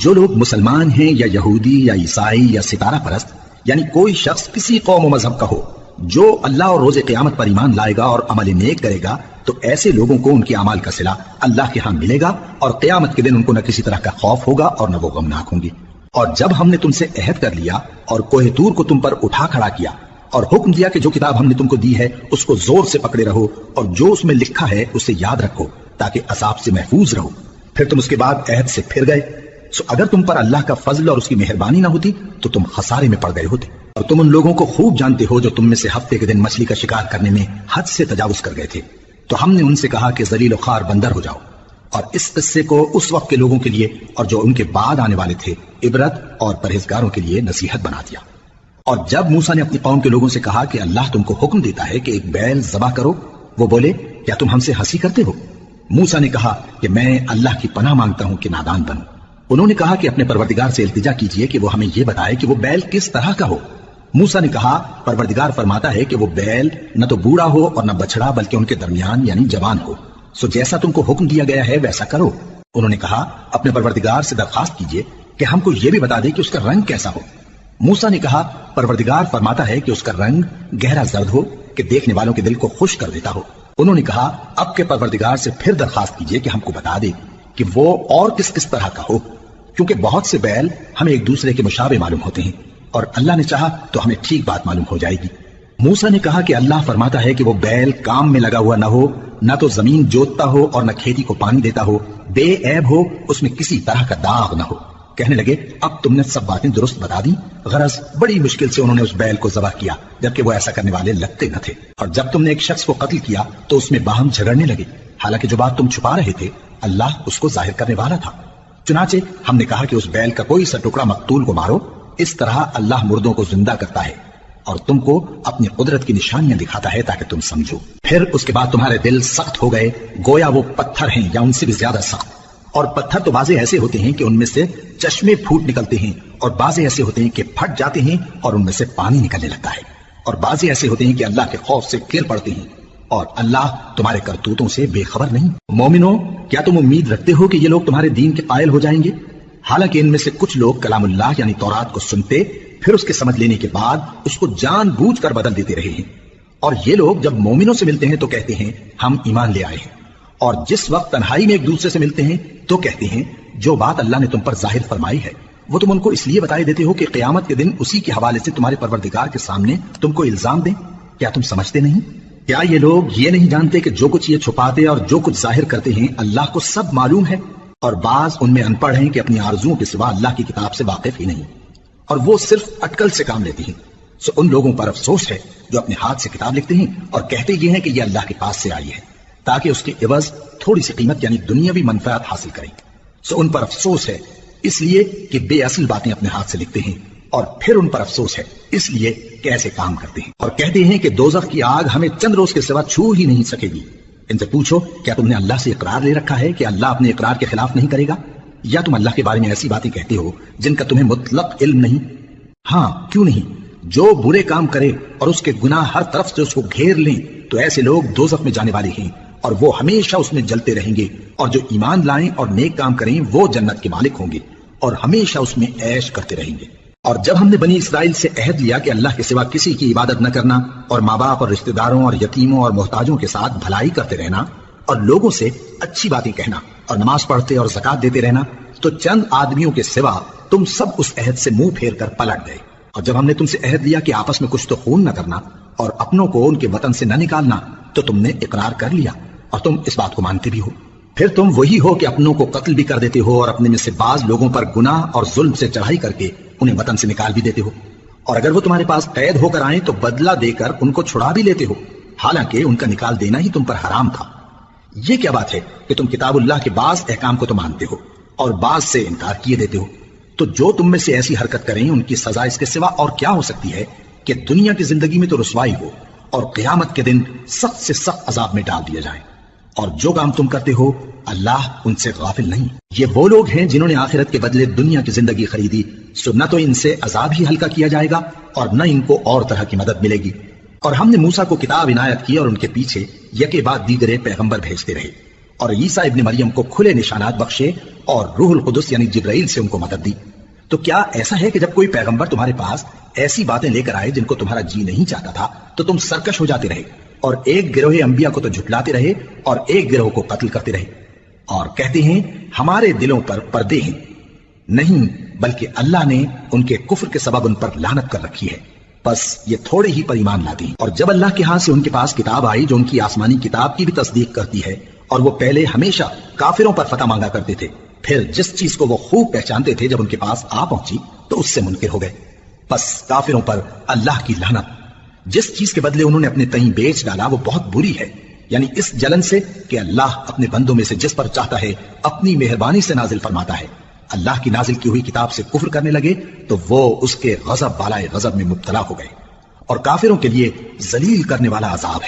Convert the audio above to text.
جو لوگ مسلمان ہیں یا یہودی یا عیسائی یا ستارہ پرست، یعنی کوئی شخص کسی قوم و مذہب کا ہو، جو اللہ اور روز قیامت پر ایمان لائے گا اور عمل نیک کرے گا، تو ایسے لوگوں کو ان کے اعمال کا صلہ اللہ کے ہاں ملے گا، اور قیامت کے دن ان کو نہ کسی طرح کا خوف ہوگا اور نہ وہ غمناک ہوں گے۔ اور جب ہم نے تم سے عہد کر لیا اور کوہ طور کو تم پر اٹھا کھڑا کیا اور حکم دیا کہ جو کتاب ہم نے تم کو دی ہے اس کو زور سے پکڑے رہو اور جو اس میں لکھا ہے اسے یاد رکھو تاکہ عذاب سے محفوظ رہو، پھر تم اس کے بعد عہد سے پھر گئے، سو اگر تم پر اللہ کا فضل اور اس کی مہربانی نہ ہوتی تو تم خسارے میں پڑ گئے ہوتے۔ اور تم ان لوگوں کو خوب جانتے ہو جو تم میں سے ہفتے کے دن مچھلی کا شکار کرنے میں حد سے تجاوز کر گئے تھے، تو ہم نے ان سے کہا کہ ذلیل و خوار بندر ہو جاؤ، اور اس قصے کو اس وقت کے لوگوں کے لیے اور جو ان کے بعد آنے والے تھے عبرت اور پرہیزگاروں کے لیے نصیحت بنا دیا۔ اور جب موسیٰ نے اپنی قوم کے لوگوں سے کہا کہ اللہ تم کو حکم دیتا ہے کہ ایک بیل ذبح کرو، وہ بولے کیا تم ہم سے ہنسی کرتے ہو؟ موسیٰ نے کہا کہ میں اللہ کی پناہ مانگتا ہوں کہ نادان بنوں۔ انہوں نے کہا کہ اپنے پروردگار سے التجا کیجئے کہ وہ ہمیں یہ بتائے کہ وہ بیل کس طرح کا ہو۔ موسیٰ نے کہا پروردگار فرماتا ہے کہ وہ بیل نہ تو بوڑھا ہو اور نہ بچڑا بلکہ ان کے درمیان یعنی جوان ہو، سو جیسا تم کو حکم دیا گیا ہے ویسا کرو۔ انہوں نے کہا اپنے پروردگار سے درخواست کیجئے کہ ہم کو یہ بھی بتا دے کہ اس کا رنگ کیسا ہو۔ موسیٰ نے کہا پروردگار فرماتا ہے کہ اس کا رنگ گہرا زرد ہو کہ دیکھنے والوں کے دل کو خوش کر دیتا ہو۔ انہوں نے کہا اب کے پروردگار سے پھر درخواست کیجئے کہ ہم کو بتا دے کہ وہ اور کس کس طرح کا ہو، کیونکہ بہت سے بیل ہمیں ایک دوسرے کے مشابہ معلوم ہوتے ہیں، اور اللہ نے چاہا تو ہمیں ٹھیک بات معلوم ہو جائے گی۔ موسیٰ نے کہا کہ اللہ فرماتا ہے کہ وہ بیل کام میں لگا ہوا نہ ہو، نہ تو زمین جوتتا ہو اور نہ کھیتی کو پانی دیتا ہو، بے عیب ہو، اس میں کسی طرح کا داغ نہ ہو۔ کہنے لگے اب تم نے سب باتیں درست بتا دی۔ غرض بڑی مشکل سے انہوں نے اس بیل کو ذبح کیا جبکہ وہ ایسا کرنے والے لگتے نہ تھے، اور جب تم نے ایک شخص کو قتل کیا تو اس میں باہم جھگڑنے لگے، حالانکہ جو بات تم چھپا رہے تھے اللہ اس کو ظاہر کرنے والا تھا۔ چنانچہ ہم نے کہا کہ اس بیل کا کوئی سا ٹکڑا مقتول کو مارو، اس طرح اللہ مردوں کو زندہ کرتا ہے اور تم کو اپنی قدرت کی نشانیاں دکھاتا ہے تاکہ تم سمجھو۔ پھر اس کے بعد تمہارے دل سخت ہو گئے گویا وہ پتھر ہیں یا ان سے بھی زیادہ سخت، اور پتھر تو بعضے ایسے ہوتے ہیں کہ ان میں سے چشمے پھوٹ نکلتے ہیں، اور بعضے ایسے ہوتے ہیں کہ پھٹ جاتے ہیں اور ان میں سے پانی نکلنے لگتا ہے، اور بعضے ایسے ہوتے ہیں کہ اللہ کے خوف سے گر پڑتے ہیں، اور اللہ تمہارے کرتوتوں سے بے خبر نہیں۔ مومنو کیا تم امید رکھتے ہو کہ یہ لوگ تمہارے دین کے قائل ہو جائیں گے؟ حالانکہ ان میں سے کچھ لوگ کلام اللہ یعنی تورات کو سنتے پھر اس کے سمجھ لینے کے بعد اس کو جان بوجھ کر بدل دیتے رہے ہیں، اور یہ لوگ جب مومنوں سے ملتے ہیں تو کہتے ہیں ہم ایمان لے آئے ہیں، اور جس وقت تنہائی میں ایک دوسرے سے ملتے ہیں تو کہتے ہیں جو بات اللہ نے تم پر ظاہر فرمائی ہے وہ تم ان کو اس لیے بتائے دیتے ہو کہ قیامت کے دن اسی کے حوالے سے تمہارے پروردگار کے سامنے تم کو الزام دیں۔ کیا تم سمجھتے نہیں؟ کیا یہ لوگ یہ نہیں جانتے کہ جو کچھ یہ چھپاتے اور جو کچھ ظاہر کرتے ہیں اللہ کو سب معلوم ہے؟ اور بعض ان میں ان پڑھ ہیں کہ اپنی آرزوؤں کے سوا اللہ کی کتاب سے واقف ہی نہیں، اور وہ صرف اٹکل سے کام لیتی ہیں۔ سو ان لوگوں پر افسوس ہے جو اپنے ہاتھ سے کتاب لکھتے ہیں اور کہتے یہ ہیں کہ یہ اللہ کے پاس سے آئی ہے تاکہ اس کے عوض تھوڑی سی قیمت یعنی دنیاوی منفعت حاصل کریں۔ سو ان پر افسوس ہے اس لیے کہ بے اصل باتیں اپنے ہاتھ سے لکھتے ہیں، اور پھر ان پر افسوس ہے اس لیے کہ ایسے کام کرتے ہیں، اور کہتے ہیں کہ دوزخ کی آگ ہمیں چند روز کے سوا چھو ہی نہیں سکے گی۔ ان سے پوچھو کیا تم نے اللہ سے اقرار لے رکھا ہے کہ اللہ اپنے اقرار کے خلاف نہیں کرے گا، یا تم اللہ کے بارے میں ایسی باتیں کہتے ہو جن کا تمہیں مطلق علم نہیں؟ ہاں کیوں نہیں، جو برے کام کرے اور اس کے گناہ ہر طرف سے اس کو گھیر لیں تو ایسے لوگ دوزخ میں جانے والے ہیں اور وہ ہمیشہ اس میں جلتے رہیں گے، اور جو ایمان لائیں اور نیک کام کریں وہ جنت کے مالک ہوں گے اور ہمیشہ اس میں عیش کرتے رہیں گے۔ اور جب ہم نے بنی اسرائیل سے عہد لیا کہ اللہ کے سوا کسی کی عبادت نہ کرنا اور ماں باپ اور رشتہ داروں اور یتیموں اور محتاجوں کے ساتھ بھلائی کرتے رہنا اور لوگوں سے اچھی باتیں کہنا اور نماز پڑھتے اور زکوٰۃ دیتے رہنا، تو چند آدمیوں کے سوا تم سب اس عہد سے منہ پھیر کر پلٹ گئے۔ اور جب ہم نے تم سے عہد لیا کہ آپس میں کچھ تو خون نہ کرنا اور اپنوں کو ان کے وطن سے نہ نکالنا، تو تم نے اقرار کر لیا اور تم اس بات کو مانتے بھی ہو۔ پھر تم وہی ہو کہ اپنوں کو قتل بھی کر دیتے ہو اور اپنے میں سے بعض لوگوں پر گناہ اور ظلم سے چڑھائی کر کے انہیں وطن سے نکال بھی دیتے ہو، اور اگر وہ تمہارے پاس قید ہو کر آئیں تو بدلہ دے کر ان کو چھڑا بھی لیتے ہو، حالانکہ ان کا نکال دینا ہی تم پر حرام تھا۔ یہ کیا بات ہے کہ تم کتاب اللہ کے بعض احکام کو تو مانتے ہو اور بعض سے انکار کیے دیتے ہو؟ تو جو تم میں سے ایسی حرکت کریں ان کی سزا اس کے سوا اور کیا ہو سکتی ہے کہ دنیا کی زندگی میں تو رسوائی ہو اور قیامت کے دن سخت سے سخت عذاب میں ڈال دیا جائے۔ اور جو کام تم کرتے ہو اللہ ان سے غافل نہیں۔ یہ وہ لوگ ہیں جنہوں نے آخرت کے بدلے دنیا کی زندگی خریدی، سو نہ تو ان سے عذاب ہی ہلکا کیا جائے گا اور نہ ان کو اور طرح کی مدد ملے گی۔ اور ہم نے موسیٰ کو کتاب عنایت کی اور ان کے پیچھے یکے بعد دیگرے پیغمبر بھیجتے رہے، اور عیسیٰ ابن مریم کو کھلے نشانات بخشے اور روح القدس یعنی جبرائیل سے ان کو مدد دی۔ تو کیا ایسا ہے کہ جب کوئی پیغمبر تمہارے پاس ایسی باتیں لے کر آئے جن کو تمہارا جی نہیں چاہتا تھا تو تم سرکش ہو جاتے رہے اور ایک گروہ انبیاء کو تو جھٹلاتے رہے اور ایک گروہ کو قتل کرتے رہے اور کہتے ہیں ہمارے دلوں پر پردے ہیں؟ نہیں، بلکہ اللہ نے ان کے کفر کے سبب ان پر لعنت کر رکھی ہے، بس یہ تھوڑے ہی پر ایمان لاتے ہیں۔ اور جب اللہ کے ہاں سے ان کے پاس کتاب آئی جو ان کی آسمانی کتاب کی بھی تصدیق کرتی ہے، اور وہ پہلے ہمیشہ کافروں پر فتح مانگا کرتے تھے، پھر جس چیز کو وہ خوب پہچانتے تھے جب ان کے پاس آ پہنچی تو اس سے منکر ہو گئے، بس کافروں پر اللہ کی لعنت۔ جس چیز کے بدلے انہوں نے اپنے تئیں بیچ ڈالا وہ بہت بری ہے، یعنی اس جلن سے کہ اللہ اپنے بندوں میں سے جس پر چاہتا ہے اپنی مہربانی سے نازل فرماتا ہے۔ اللہ کی نازل کی ہوئی کتاب سے کفر کرنے لگے تو وہ اس کے غضب بالائے غضب میں مبتلا ہو گئے، اور کافروں کے لیے ذلیل کرنے والا عذاب ہے۔